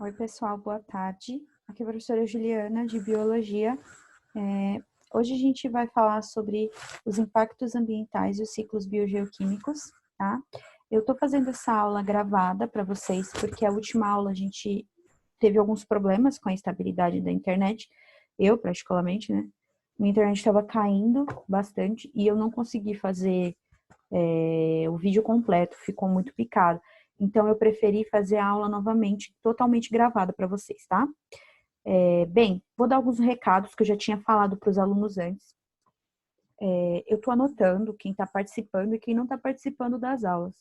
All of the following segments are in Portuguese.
Oi, pessoal, boa tarde. Aqui é a professora Juliana, de Biologia. Hoje a gente vai falar sobre os impactos ambientais e os ciclos biogeoquímicos, tá? Eu estou fazendo essa aula gravada para vocês, porque a última aula a gente teve alguns problemas com a estabilidade da internet, eu particularmente, né? Minha internet estava caindo bastante e eu não consegui fazer o vídeo completo, ficou muito picado. Então, eu preferi fazer a aula novamente, totalmente gravada para vocês, tá? Bem, vou dar alguns recados que eu já tinha falado para os alunos antes. Eu estou anotando quem está participando e quem não está participando das aulas.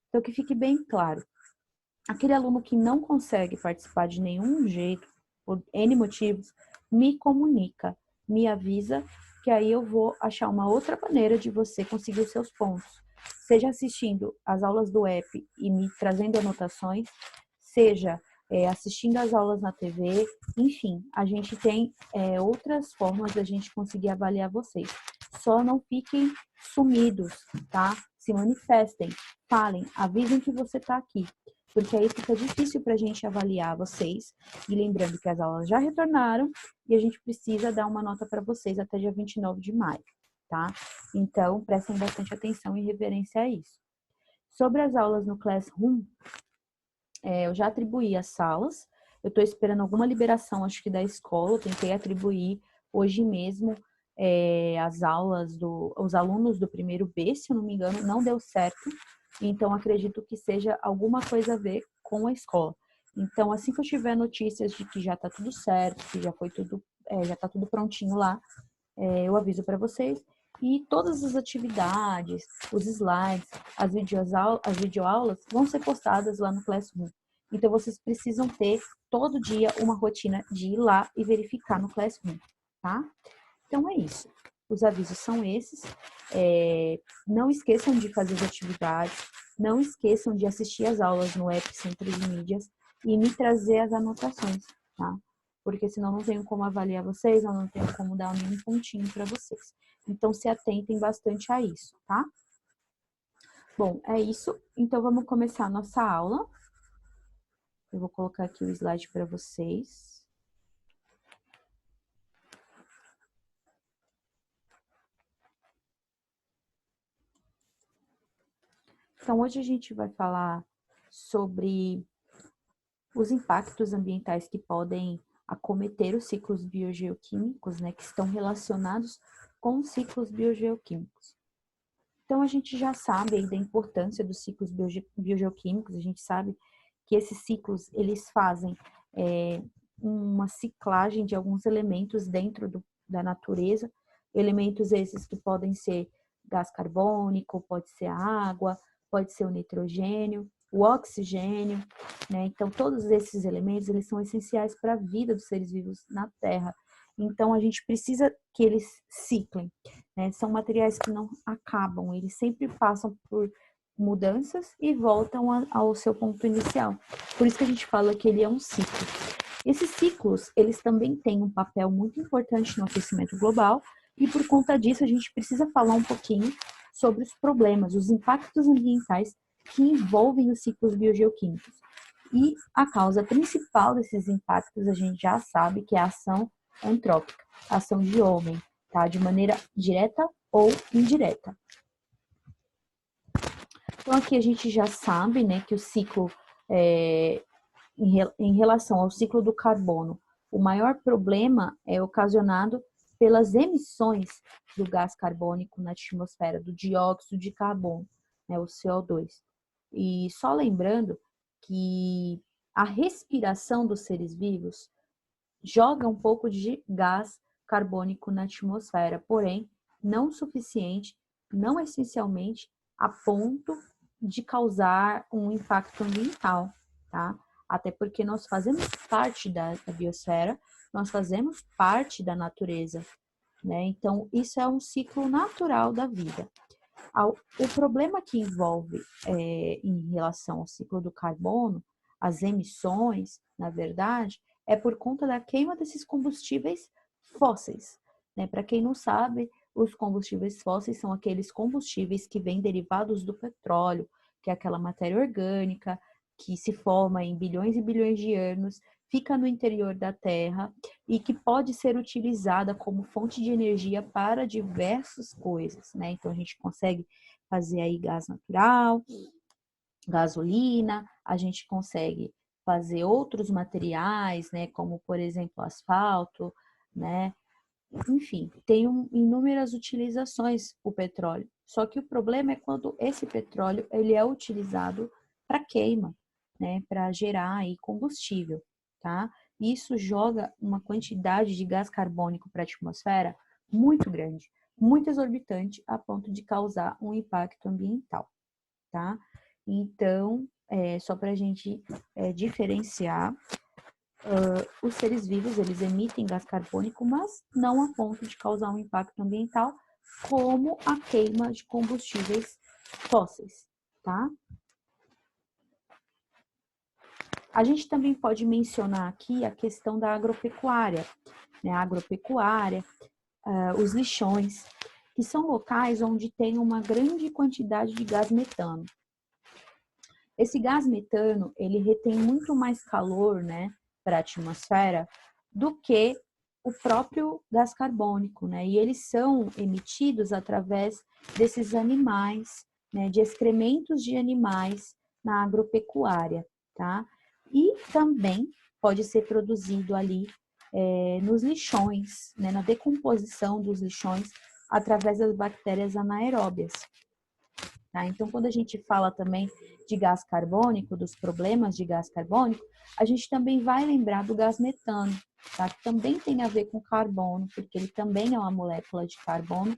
Então, que fique bem claro. Aquele aluno que não consegue participar de nenhum jeito, por N motivos, me comunica, me avisa, que aí eu vou achar uma outra maneira de você conseguir os seus pontos. Seja assistindo as aulas do app e me trazendo anotações, seja assistindo as aulas na TV, enfim, a gente tem outras formas da gente conseguir avaliar vocês. Só não fiquem sumidos, tá? Se manifestem, falem, avisem que você está aqui, porque aí fica difícil para a gente avaliar vocês. E lembrando que as aulas já retornaram e a gente precisa dar uma nota para vocês até dia 29 de maio, tá? Então, prestem bastante atenção e reverência a isso. Sobre as aulas no Classroom, eu já atribuí as salas, eu estou esperando alguma liberação, acho que da escola, eu tentei atribuir hoje mesmo as aulas os alunos do primeiro B, se eu não me engano, não deu certo, então acredito que seja alguma coisa a ver com a escola. Então, assim que eu tiver notícias de que já está tudo certo, que já foi tudo, já está tudo prontinho lá, eu aviso para vocês. E todas as atividades, os slides, as videoaulas vão ser postadas lá no Classroom. Então, vocês precisam ter todo dia uma rotina de ir lá e verificar no Classroom, tá? Então, é isso. Os avisos são esses. Não esqueçam de fazer as atividades, não esqueçam de assistir as aulas no app Centro de Mídias e me trazer as anotações, tá? Porque senão não tenho como avaliar vocês, eu não tenho como dar nenhum pontinho para vocês. Então, se atentem bastante a isso, tá? Bom, é isso. Então, vamos começar a nossa aula. Eu vou colocar aqui o slide para vocês. Então, hoje a gente vai falar sobre os impactos ambientais que podem acometer os ciclos biogeoquímicos, né, que estão relacionados com os ciclos biogeoquímicos. Então, a gente já sabe aí da importância dos ciclos biogeoquímicos, a gente sabe que esses ciclos, eles fazem uma ciclagem de alguns elementos dentro da natureza, elementos esses que podem ser gás carbônico, pode ser a água, pode ser o nitrogênio, o oxigênio, né? Então, todos esses elementos, eles são essenciais para a vida dos seres vivos na Terra. Então, a gente precisa que eles ciclem, né? São materiais que não acabam, eles sempre passam por mudanças e voltam ao seu ponto inicial. Por isso que a gente fala que ele é um ciclo. Esses ciclos, eles também têm um papel muito importante no aquecimento global e por conta disso a gente precisa falar um pouquinho sobre os problemas, os impactos ambientais que envolvem os ciclos biogeoquímicos. E a causa principal desses impactos a gente já sabe que é a ação antrópica, a ação de homem, tá? De maneira direta ou indireta. Então aqui a gente já sabe, né, que o ciclo, em relação ao ciclo do carbono, o maior problema é ocasionado pelas emissões do gás carbônico na atmosfera, do dióxido de carbono, né, o CO2. E só lembrando que a respiração dos seres vivos joga um pouco de gás carbônico na atmosfera, porém não o suficiente, não essencialmente a ponto de causar um impacto ambiental, tá? Até porque nós fazemos parte da biosfera, nós fazemos parte da natureza, né? Então, isso é um ciclo natural da vida. O problema que envolve em relação ao ciclo do carbono, as emissões, na verdade, é por conta da queima desses combustíveis fósseis, né? Para quem não sabe, os combustíveis fósseis são aqueles combustíveis que vêm derivados do petróleo, que é aquela matéria orgânica que se forma em bilhões e bilhões de anos, fica no interior da Terra e que pode ser utilizada como fonte de energia para diversas coisas, né? Então a gente consegue fazer aí gás natural, gasolina, a gente consegue fazer outros materiais, né, como por exemplo asfalto, né? Enfim, tem inúmeras utilizações o petróleo. Só que o problema é quando esse petróleo ele é utilizado para queima, né, para gerar aí combustível, tá? Isso joga uma quantidade de gás carbônico para a atmosfera muito grande, muito exorbitante, a ponto de causar um impacto ambiental, tá? Então, só para a gente diferenciar, os seres vivos, eles emitem gás carbônico, mas não a ponto de causar um impacto ambiental, como a queima de combustíveis fósseis, tá? A gente também pode mencionar aqui a questão da agropecuária, né? A agropecuária, os lixões, que são locais onde tem uma grande quantidade de gás metano. Esse gás metano, ele retém muito mais calor, né, para a atmosfera do que o próprio gás carbônico, né? E eles são emitidos através desses animais, né, de excrementos de animais na agropecuária, tá? E também pode ser produzido ali nos lixões, né, na decomposição dos lixões através das bactérias anaeróbias. Tá? Então, quando a gente fala também de gás carbônico, dos problemas de gás carbônico, a gente também vai lembrar do gás metano, tá? Que também tem a ver com carbono, porque ele também é uma molécula de carbono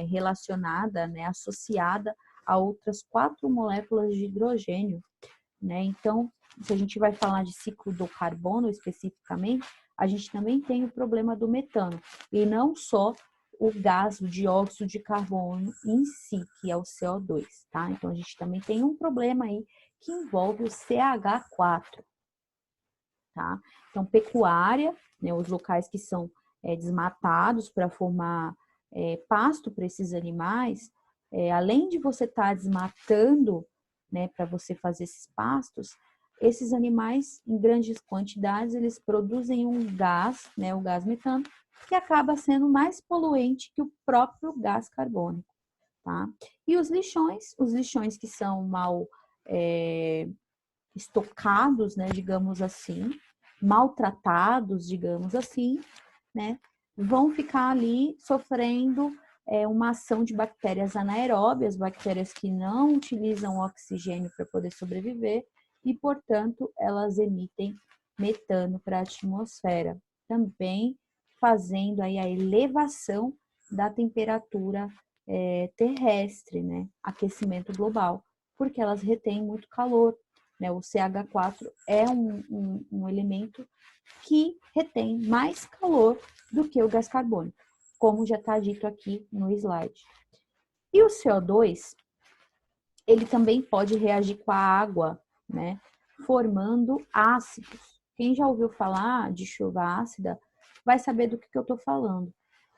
relacionada, né, associada a outras 4 moléculas de hidrogênio, né? Então, se a gente vai falar de ciclo do carbono especificamente, a gente também tem o problema do metano, e não só o gás, o dióxido de carbono em si, que é o CO2, tá? Então, a gente também tem um problema aí que envolve o CH4, tá? Então, pecuária, né, os locais que são desmatados para formar pasto para esses animais, além de você estar desmatando, né, para você fazer esses pastos, esses animais, em grandes quantidades, eles produzem um gás, né, o gás metano, que acaba sendo mais poluente que o próprio gás carbônico, tá? E os lixões que são mal estocados, né, digamos assim, maltratados, digamos assim, né, vão ficar ali sofrendo uma ação de bactérias anaeróbias, bactérias que não utilizam oxigênio para poder sobreviver e, portanto, elas emitem metano para a atmosfera, também fazendo aí a elevação da temperatura terrestre, né, aquecimento global, porque elas retêm muito calor, né? O CH4 é um elemento que retém mais calor do que o gás carbônico, como já está dito aqui no slide. E o CO2, ele também pode reagir com a água, né, formando ácidos. Quem já ouviu falar de chuva ácida vai saber do que eu estou falando,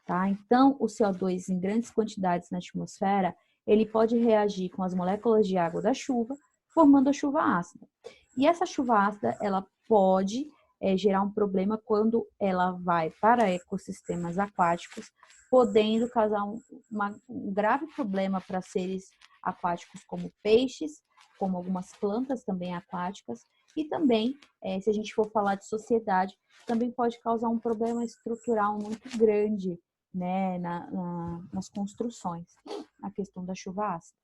tá? Então, o CO2 em grandes quantidades na atmosfera, ele pode reagir com as moléculas de água da chuva, formando a chuva ácida. E essa chuva ácida, ela pode gerar um problema quando ela vai para ecossistemas aquáticos, podendo causar um grave problema para seres aquáticos como peixes, como algumas plantas também aquáticas, e também, se a gente for falar de sociedade, também pode causar um problema estrutural muito grande, né, nas construções, a questão da chuva ácida.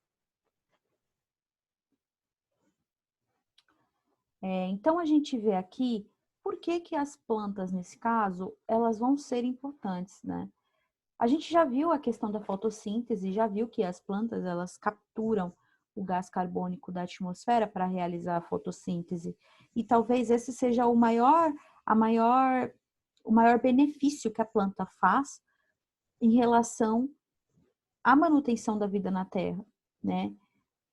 Então, a gente vê aqui por que as plantas, nesse caso, elas vão ser importantes, né? A gente já viu a questão da fotossíntese, já viu que as plantas, elas capturam o gás carbônico da atmosfera para realizar a fotossíntese. E talvez esse seja o maior benefício que a planta faz em relação à manutenção da vida na Terra, né?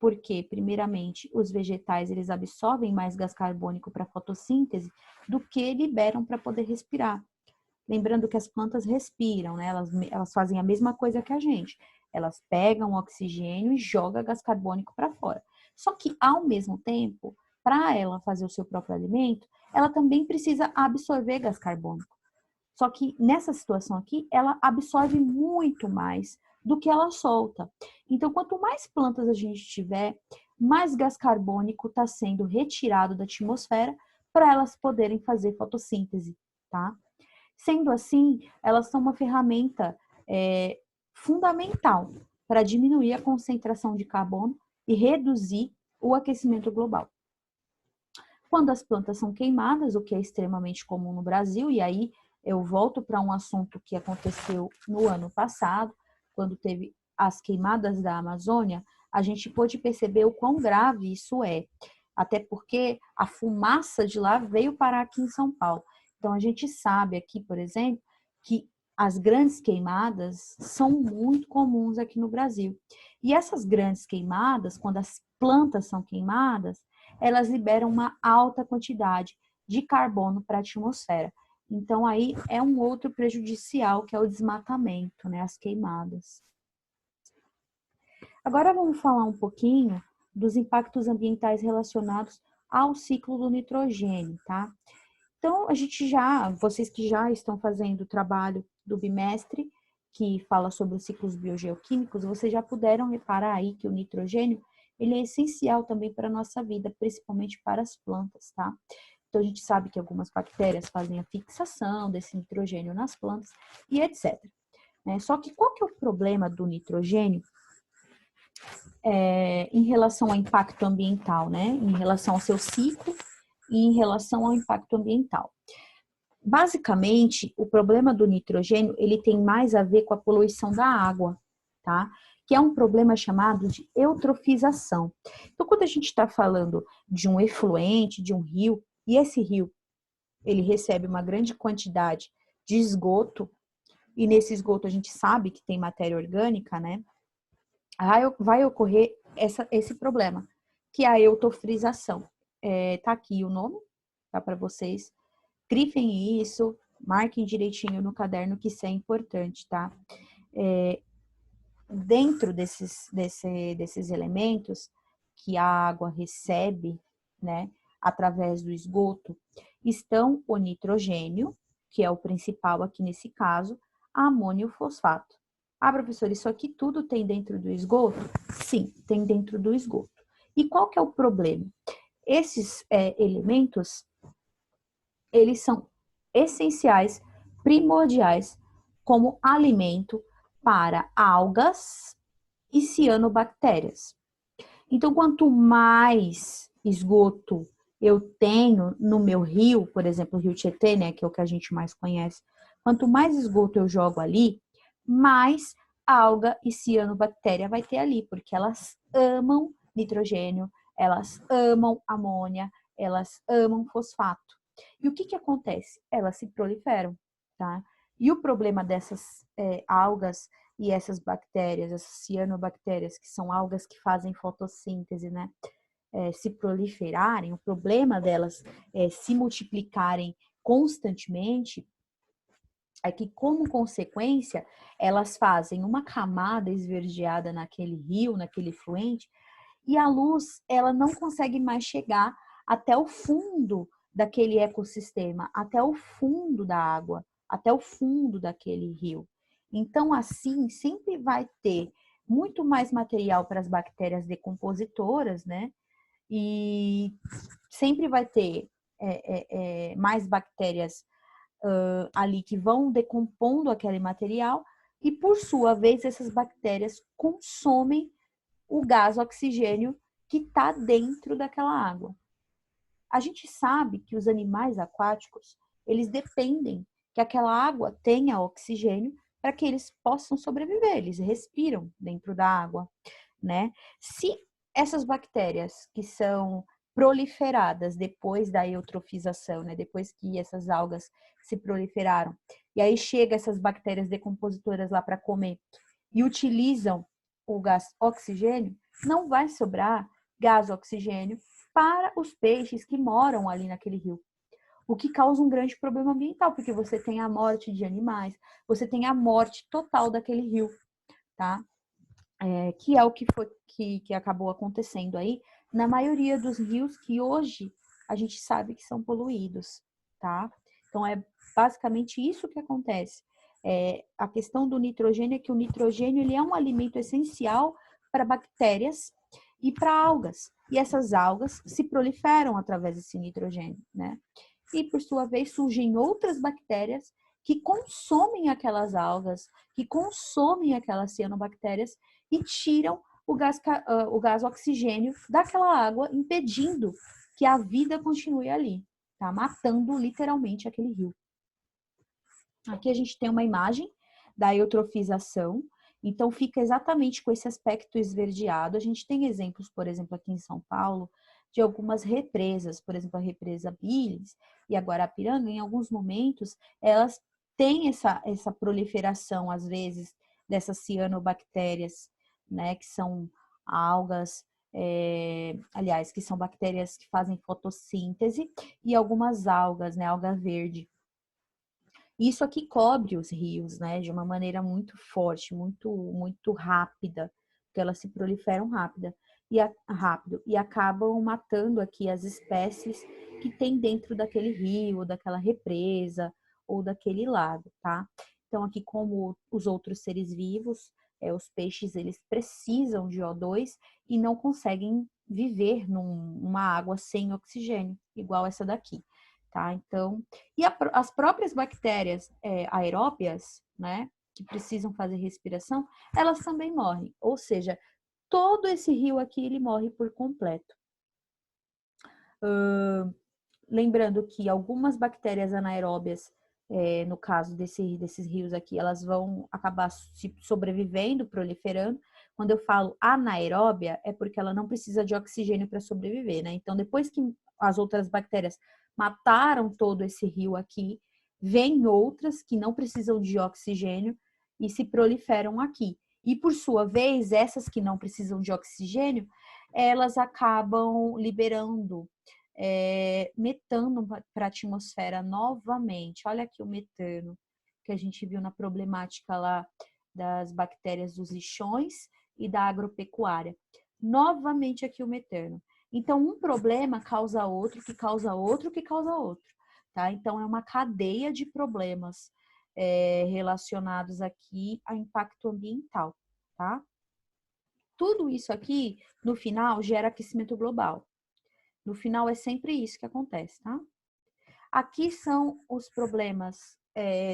Porque, primeiramente, os vegetais eles absorvem mais gás carbônico para fotossíntese do que liberam para poder respirar. Lembrando que as plantas respiram, né? Elas fazem a mesma coisa que a gente. Elas pegam oxigênio e jogam gás carbônico para fora. Só que, ao mesmo tempo, para ela fazer o seu próprio alimento, ela também precisa absorver gás carbônico. Só que nessa situação aqui, ela absorve muito mais do que ela solta. Então, quanto mais plantas a gente tiver, mais gás carbônico está sendo retirado da atmosfera para elas poderem fazer fotossíntese, tá? Sendo assim, elas são uma ferramenta fundamental para diminuir a concentração de carbono e reduzir o aquecimento global. Quando as plantas são queimadas, o que é extremamente comum no Brasil, e aí eu volto para um assunto que aconteceu no ano passado, quando teve as queimadas da Amazônia, a gente pôde perceber o quão grave isso é. Até porque a fumaça de lá veio parar aqui em São Paulo. Então, a gente sabe aqui, por exemplo, que as grandes queimadas são muito comuns aqui no Brasil. E essas grandes queimadas, quando as plantas são queimadas, elas liberam uma alta quantidade de carbono para a atmosfera. Então, aí é um outro prejudicial, que é o desmatamento, né? As queimadas. Agora vamos falar um pouquinho dos impactos ambientais relacionados ao ciclo do nitrogênio, tá? Então, vocês que já estão fazendo o trabalho do bimestre, que fala sobre os ciclos biogeoquímicos, vocês já puderam reparar aí que o nitrogênio, ele é essencial também para a nossa vida, principalmente para as plantas, tá? Então, a gente sabe que algumas bactérias fazem a fixação desse nitrogênio nas plantas e etc. Só que qual que é o problema do nitrogênio em relação ao impacto ambiental, né? Em relação ao seu ciclo e em relação ao impacto ambiental. Basicamente, o problema do nitrogênio, ele tem mais a ver com a poluição da água, tá? Que é um problema chamado de eutrofização. Então, quando a gente está falando de um efluente, de um rio, e esse rio, ele recebe uma grande quantidade de esgoto, e nesse esgoto a gente sabe que tem matéria orgânica, né? Vai ocorrer esse problema, que é a eutrofização. Tá aqui o nome, tá para vocês. Grifem isso, marquem direitinho no caderno, que isso é importante, tá? Dentro desses elementos que a água recebe, né, através do esgoto, estão o nitrogênio, que é o principal aqui nesse caso, a amônio fosfato. Ah, professor, isso aqui tudo tem dentro do esgoto? Sim, tem dentro do esgoto. E qual que é o problema? Esses elementos, eles são essenciais, primordiais, como alimento para algas e cianobactérias. Então, quanto mais esgoto eu tenho no meu rio, por exemplo, o Rio Tietê, né, que é o que a gente mais conhece, quanto mais esgoto eu jogo ali, mais alga e cianobactéria vai ter ali, porque elas amam nitrogênio, elas amam amônia, elas amam fosfato. E o que acontece? Elas se proliferam, tá? E o problema dessas algas e essas bactérias, essas cianobactérias, que são algas que fazem fotossíntese, né? Se proliferarem, o problema delas se multiplicarem constantemente, é que, como consequência, elas fazem uma camada esverdeada naquele rio, naquele efluente, e a luz, ela não consegue mais chegar até o fundo daquele ecossistema, até o fundo da água, até o fundo daquele rio. Então, assim, sempre vai ter muito mais material para as bactérias decompositoras, né? E sempre vai ter mais bactérias ali que vão decompondo aquele material e, por sua vez, essas bactérias consomem o gás oxigênio que está dentro daquela água. A gente sabe que os animais aquáticos, eles dependem que aquela água tenha oxigênio para que eles possam sobreviver, eles respiram dentro da água, né? Se essas bactérias que são proliferadas depois da eutrofização, né? Depois que essas algas se proliferaram, e aí chega essas bactérias decompositoras lá para comer e utilizam o gás oxigênio, não vai sobrar gás oxigênio para os peixes que moram ali naquele rio. O que causa um grande problema ambiental, porque você tem a morte de animais, você tem a morte total daquele rio, tá? Que é o que acabou acontecendo aí na maioria dos rios que hoje a gente sabe que são poluídos, tá? Então, é basicamente isso que acontece. A questão do nitrogênio é que o nitrogênio ele é um alimento essencial para bactérias e para algas. E essas algas se proliferam através desse nitrogênio, né? E, por sua vez, surgem outras bactérias que consomem aquelas algas, que consomem aquelas cianobactérias e tiram o gás oxigênio daquela água, impedindo que a vida continue ali, tá? Matando literalmente aquele rio. Aqui a gente tem uma imagem da eutrofização, então fica exatamente com esse aspecto esverdeado. A gente tem exemplos, por exemplo, aqui em São Paulo, de algumas represas, por exemplo, a represa Billings e a Guarapiranga, em alguns momentos, elas têm essa proliferação, às vezes, dessas cianobactérias, né, que são algas, aliás, que são bactérias que fazem fotossíntese, e algumas algas, né, alga verde. Isso aqui cobre os rios, né, de uma maneira muito forte, muito rápida, porque elas se proliferam rápido e acabam matando aqui as espécies que tem dentro daquele rio, daquela represa ou daquele lago, tá? Então aqui, como os outros seres vivos, os peixes, eles precisam de O2 e não conseguem viver numa água sem oxigênio, igual essa daqui, tá? Então, e as próprias bactérias aeróbias, né, que precisam fazer respiração, elas também morrem. Ou seja, todo esse rio aqui, ele morre por completo. Lembrando que algumas bactérias anaeróbias, no caso desses rios aqui, elas vão acabar sobrevivendo, proliferando. Quando eu falo anaeróbia, é porque ela não precisa de oxigênio para sobreviver, né? Então, depois que as outras bactérias mataram todo esse rio aqui, vêm outras que não precisam de oxigênio e se proliferam aqui. E, por sua vez, essas que não precisam de oxigênio, elas acabam liberando metano para a atmosfera novamente. Olha aqui o metano que a gente viu na problemática lá das bactérias dos lixões e da agropecuária. Novamente aqui o metano. Então, um problema causa outro, que causa outro, que causa outro. Tá? Então, é uma cadeia de problemas relacionados aqui a impacto ambiental. Tá? Tudo isso aqui, no final, gera aquecimento global. No final, é sempre isso que acontece, tá? Aqui são os problemas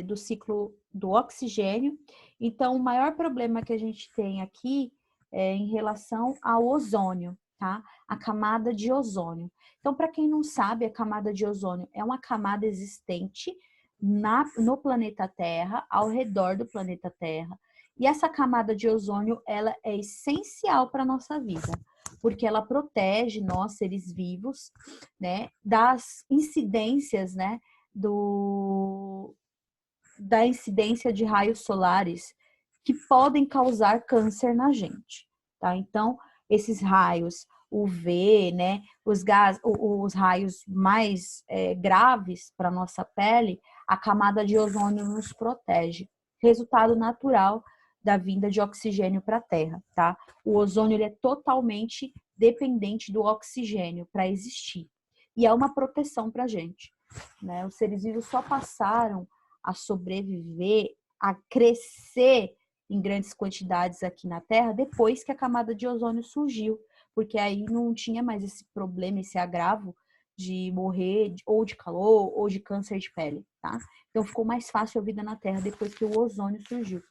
do ciclo do oxigênio. Então, o maior problema que a gente tem aqui é em relação ao ozônio, tá? A camada de ozônio. Então, para quem não sabe, a camada de ozônio é uma camada existente no planeta Terra, ao redor do planeta Terra. E essa camada de ozônio, ela é essencial para a nossa vida, porque ela protege nós, seres vivos, né, das incidências, né, da incidência de raios solares que podem causar câncer na gente, tá? Então, esses raios UV, né, os raios mais graves para nossa pele, a camada de ozônio nos protege. Resultado natural da vinda de oxigênio para a Terra, tá? O ozônio ele é totalmente dependente do oxigênio para existir. E é uma proteção para a gente, né? Os seres vivos só passaram a sobreviver, a crescer em grandes quantidades aqui na Terra depois que a camada de ozônio surgiu, porque aí não tinha mais esse problema, esse agravo de morrer ou de calor ou de câncer de pele, tá? Então ficou mais fácil a vida na Terra depois que o ozônio surgiu.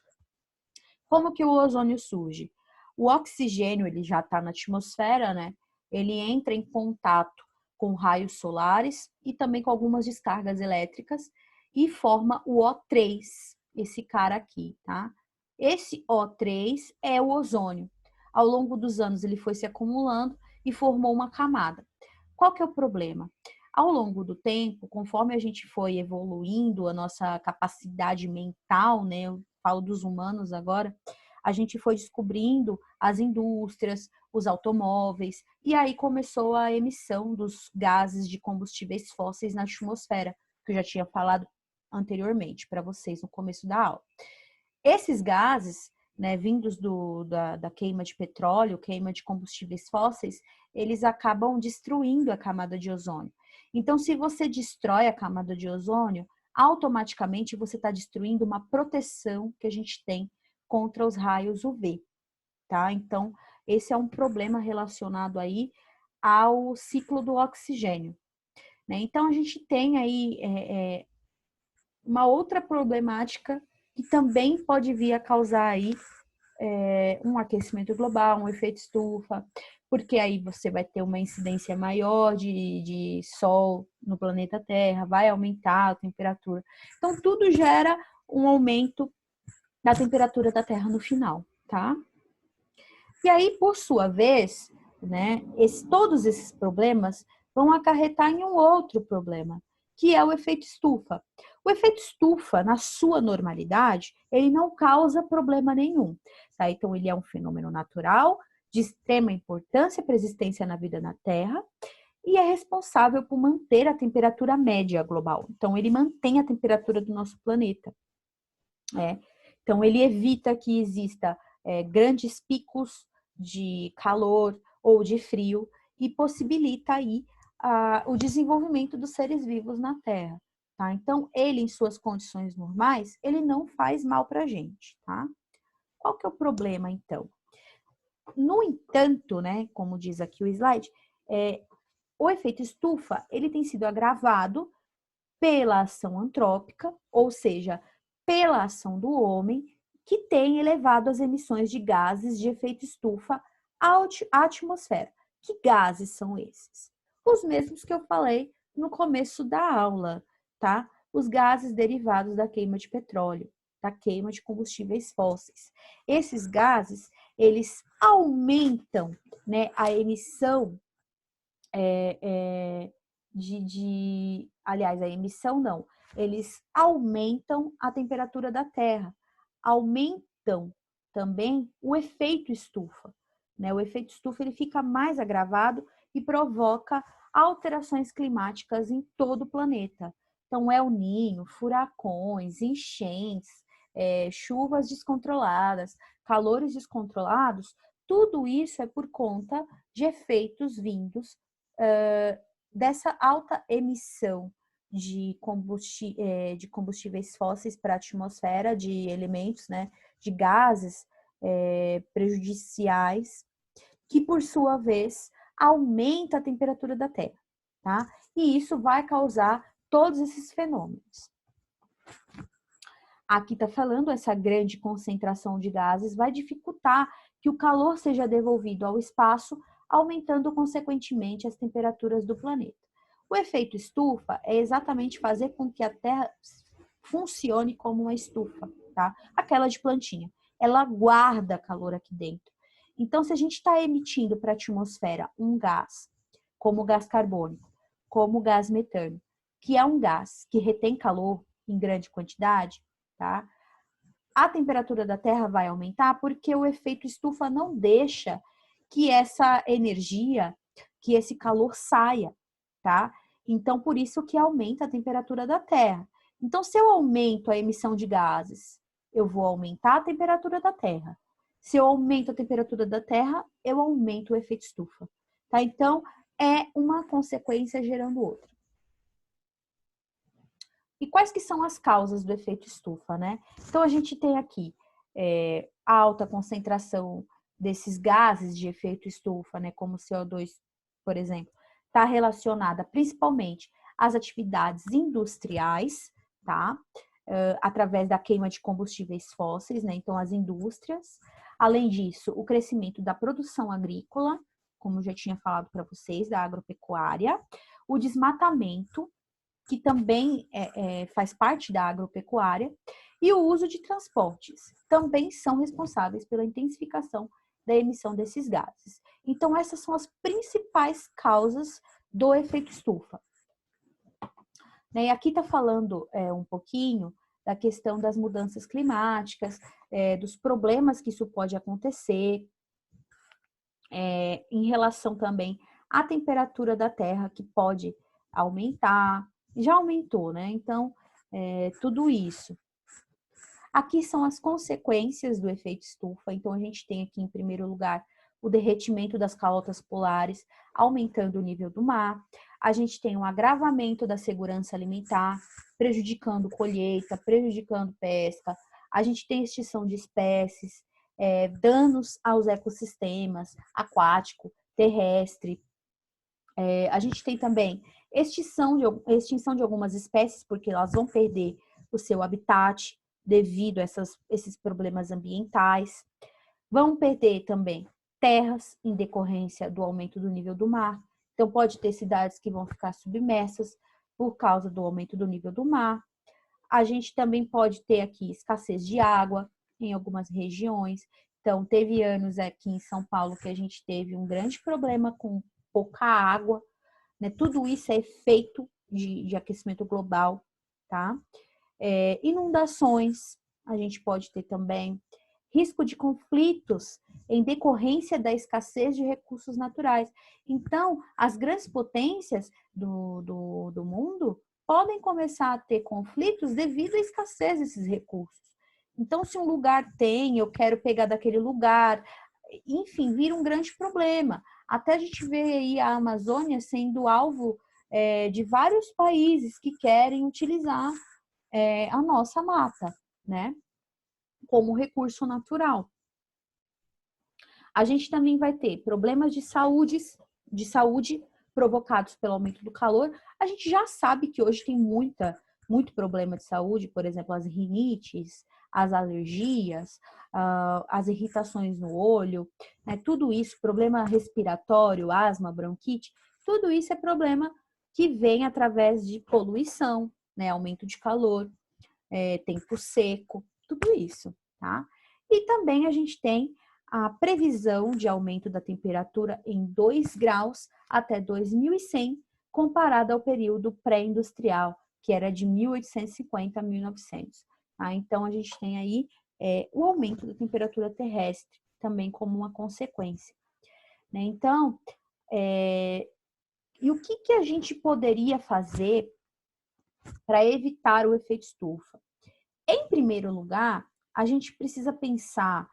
Como que o ozônio surge? O oxigênio, ele já está na atmosfera, né? Ele entra em contato com raios solares e também com algumas descargas elétricas e forma o O3, esse cara aqui, tá? Esse O3 é o ozônio. Ao longo dos anos ele foi se acumulando e formou uma camada. Qual que é o problema? Ao longo do tempo, conforme a gente foi evoluindo, a nossa capacidade mental, né? Eu falo dos humanos agora, a gente foi descobrindo as indústrias, os automóveis, e aí começou a emissão dos gases de combustíveis fósseis na atmosfera, que eu já tinha falado anteriormente para vocês no começo da aula. Esses gases, né, vindos da queima de petróleo, queima de combustíveis fósseis, eles acabam destruindo a camada de ozônio. Então, se você destrói a camada de ozônio, automaticamente você está destruindo uma proteção que a gente tem contra os raios UV, tá? Então, esse é um problema relacionado aí ao ciclo do oxigênio, né? Então, a gente tem aí uma outra problemática que também pode vir a causar aí um aquecimento global, um efeito estufa, porque aí você vai ter uma incidência maior de sol no planeta Terra, vai aumentar a temperatura. Então, tudo gera um aumento da temperatura da Terra no final, tá? E aí, por sua vez, né, todos esses problemas vão acarretar em um outro problema, que é o efeito estufa. O efeito estufa, na sua normalidade, ele não causa problema nenhum, tá? Então, ele é um fenômeno natural, de extrema importância para a existência na vida na Terra, e é responsável por manter a temperatura média global. Então, ele mantém a temperatura do nosso planeta. Então, ele evita que exista grandes picos de calor ou de frio e possibilita aí o desenvolvimento dos seres vivos na Terra, tá? Então, ele, em suas condições normais, ele não faz mal para a gente, tá? Qual que é o problema, então? No entanto, né, como diz aqui o slide, o efeito estufa, ele tem sido agravado pela ação antrópica, ou seja, pela ação do homem, que tem elevado as emissões de gases de efeito estufa à atmosfera. Que gases são esses? Os mesmos que eu falei no começo da aula, tá? Os gases derivados da queima de petróleo, da queima de combustíveis fósseis. Esses gases, eles aumentam, né, a emissão aliás, a emissão não, eles aumentam a temperatura da Terra, aumentam também o efeito estufa, né? O efeito estufa ele fica mais agravado e provoca alterações climáticas em todo o planeta. Então, El Niño, furacões, enchentes, chuvas descontroladas, calores descontrolados, tudo isso é por conta de efeitos vindos dessa alta emissão de combustíveis fósseis para a atmosfera, de elementos, né, de gases prejudiciais, que por sua vez aumenta a temperatura da Terra, tá? E isso vai causar todos esses fenômenos. Aqui está falando, essa grande concentração de gases vai dificultar que o calor seja devolvido ao espaço, aumentando consequentemente as temperaturas do planeta. O efeito estufa é exatamente fazer com que a Terra funcione como uma estufa, tá? Aquela de plantinha. Ela guarda calor aqui dentro. Então, se a gente está emitindo para a atmosfera um gás, como o gás carbônico, como o gás metano, que é um gás que retém calor em grande quantidade, tá? A temperatura da Terra vai aumentar porque o efeito estufa não deixa que essa energia, que esse calor saia, tá? Então, por isso que aumenta a temperatura da Terra. Então, se eu aumento a emissão de gases, eu vou aumentar a temperatura da Terra. Se eu aumento a temperatura da Terra, eu aumento o efeito estufa, tá? Então, é uma consequência gerando outra. E quais que são as causas do efeito estufa, né? Então, a gente tem aqui a alta concentração desses gases de efeito estufa, né, como o CO2, por exemplo, está relacionada principalmente às atividades industriais, tá? Através da queima de combustíveis fósseis, né? Então, as indústrias. Além disso, o crescimento da produção agrícola, como eu já tinha falado para vocês, da agropecuária, o desmatamento, que também faz parte da agropecuária, e o uso de transportes, também são responsáveis pela intensificação da emissão desses gases. Então, essas são as principais causas do efeito estufa. E aqui está falando um pouquinho da questão das mudanças climáticas, dos problemas que isso pode acontecer, em relação também à temperatura da Terra, que pode aumentar, já aumentou, né? Então, tudo isso. Aqui são as consequências do efeito estufa. Então, a gente tem aqui, em primeiro lugar, o derretimento das calotas polares, aumentando o nível do mar. A gente tem um agravamento da segurança alimentar, prejudicando colheita, prejudicando pesca. A gente tem extinção de espécies, danos aos ecossistemas aquático, terrestre. A gente tem também extinção de algumas espécies, porque elas vão perder o seu habitat devido a esses problemas ambientais. Vão perder também terras em decorrência do aumento do nível do mar. Então, pode ter cidades que vão ficar submersas por causa do aumento do nível do mar. A gente também pode ter aqui escassez de água em algumas regiões. Então, teve anos aqui em São Paulo que a gente teve um grande problema com pouca água, né? Tudo isso é efeito de aquecimento global, tá? Inundações, a gente pode ter também risco de conflitos em decorrência da escassez de recursos naturais. Então, as grandes potências do mundo podem começar a ter conflitos devido à escassez desses recursos. Então, se um lugar tem, eu quero pegar daquele lugar, enfim, vira um grande problema. Até a gente vê aí a Amazônia sendo alvo de vários países que querem utilizar a nossa mata, né, como recurso natural. A gente também vai ter problemas de saúde provocados pelo aumento do calor. A gente já sabe que hoje tem muito problema de saúde, por exemplo, as rinites, as alergias, as irritações no olho, né? Tudo isso, problema respiratório, asma, bronquite, tudo isso é problema que vem através de poluição, né? Aumento de calor, tempo seco, tudo isso, tá? E também a gente tem a previsão de aumento da temperatura em 2 graus até 2100, comparado ao período pré-industrial, que era de 1850 a 1900. Tá? Então, a gente tem aí o aumento da temperatura terrestre, também como uma consequência. Né? Então, e o que a gente poderia fazer para evitar o efeito estufa? Em primeiro lugar, a gente precisa pensar,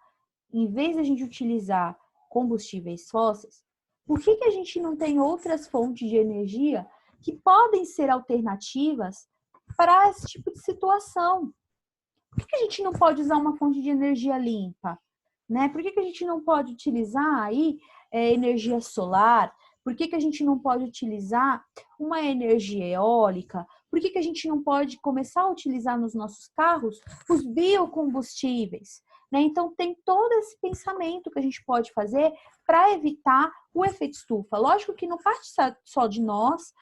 em vez de a gente utilizar combustíveis fósseis, por que a gente não tem outras fontes de energia que podem ser alternativas para esse tipo de situação? Por que a gente não pode usar uma fonte de energia limpa? Né? Por que a gente não pode utilizar aí energia solar? Por que a gente não pode utilizar uma energia eólica? Por que a gente não pode começar a utilizar nos nossos carros os biocombustíveis? Né? Então, tem todo esse pensamento que a gente pode fazer para evitar o efeito estufa. Lógico que não parte só de nós,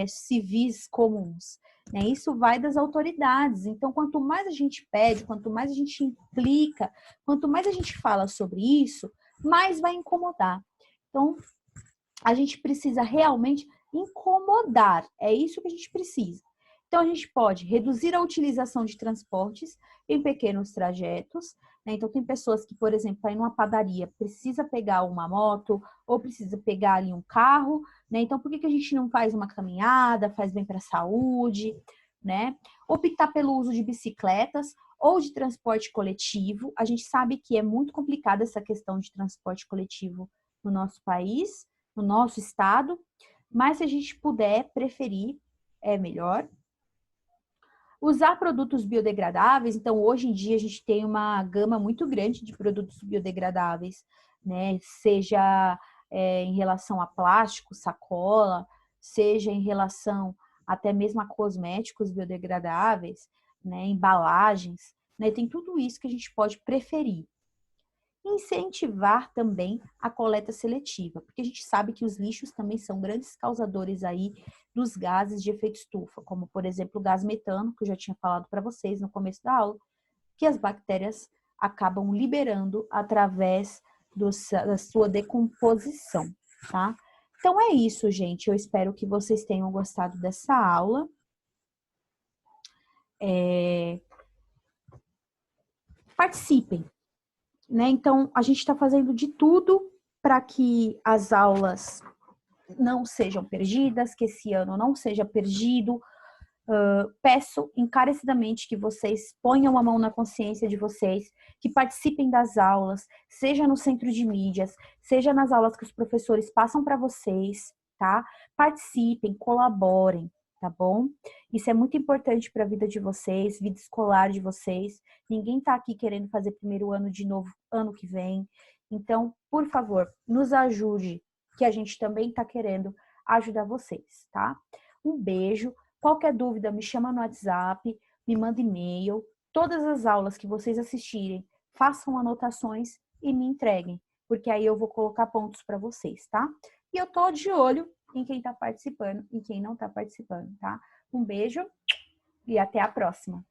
civis comuns. Né? Isso vai das autoridades. Então, quanto mais a gente pede, quanto mais a gente implica, quanto mais a gente fala sobre isso, mais vai incomodar. Então, a gente precisa realmente incomodar. É isso que a gente precisa. Então, a gente pode reduzir a utilização de transportes em pequenos trajetos. Né? Então, tem pessoas que, por exemplo, para ir numa padaria, precisa pegar uma moto ou precisa pegar ali um carro. Né? Então, por que a gente não faz uma caminhada, faz bem para a saúde? Né? Optar pelo uso de bicicletas ou de transporte coletivo. A gente sabe que é muito complicada essa questão de transporte coletivo no nosso país, no nosso estado, mas se a gente puder preferir, é melhor. Usar produtos biodegradáveis, então hoje em dia a gente tem uma gama muito grande de produtos biodegradáveis, né? Seja em relação a plástico, sacola, seja em relação até mesmo a cosméticos biodegradáveis, né? Embalagens, né? Tem tudo isso que a gente pode preferir. Incentivar também a coleta seletiva, porque a gente sabe que os lixos também são grandes causadores aí dos gases de efeito estufa, como por exemplo o gás metano, que eu já tinha falado para vocês no começo da aula, que as bactérias acabam liberando através da sua decomposição, tá? Então é isso, gente. Eu espero que vocês tenham gostado dessa aula. Participem. Né? Então, a gente está fazendo de tudo para que as aulas não sejam perdidas, que esse ano não seja perdido. Peço encarecidamente que vocês ponham a mão na consciência de vocês, que participem das aulas, seja no centro de mídias, seja nas aulas que os professores passam para vocês, tá? Participem, colaborem, tá bom? Isso é muito importante para a vida de vocês, vida escolar de vocês. Ninguém tá aqui querendo fazer primeiro ano de novo ano que vem. Então, por favor, nos ajude, que a gente também tá querendo ajudar vocês, tá? Um beijo. Qualquer dúvida, me chama no WhatsApp, me manda e-mail. Todas as aulas que vocês assistirem, façam anotações e me entreguem, porque aí eu vou colocar pontos para vocês, tá? E eu tô de olho em quem tá participando e quem não tá participando, tá? Um beijo e até a próxima.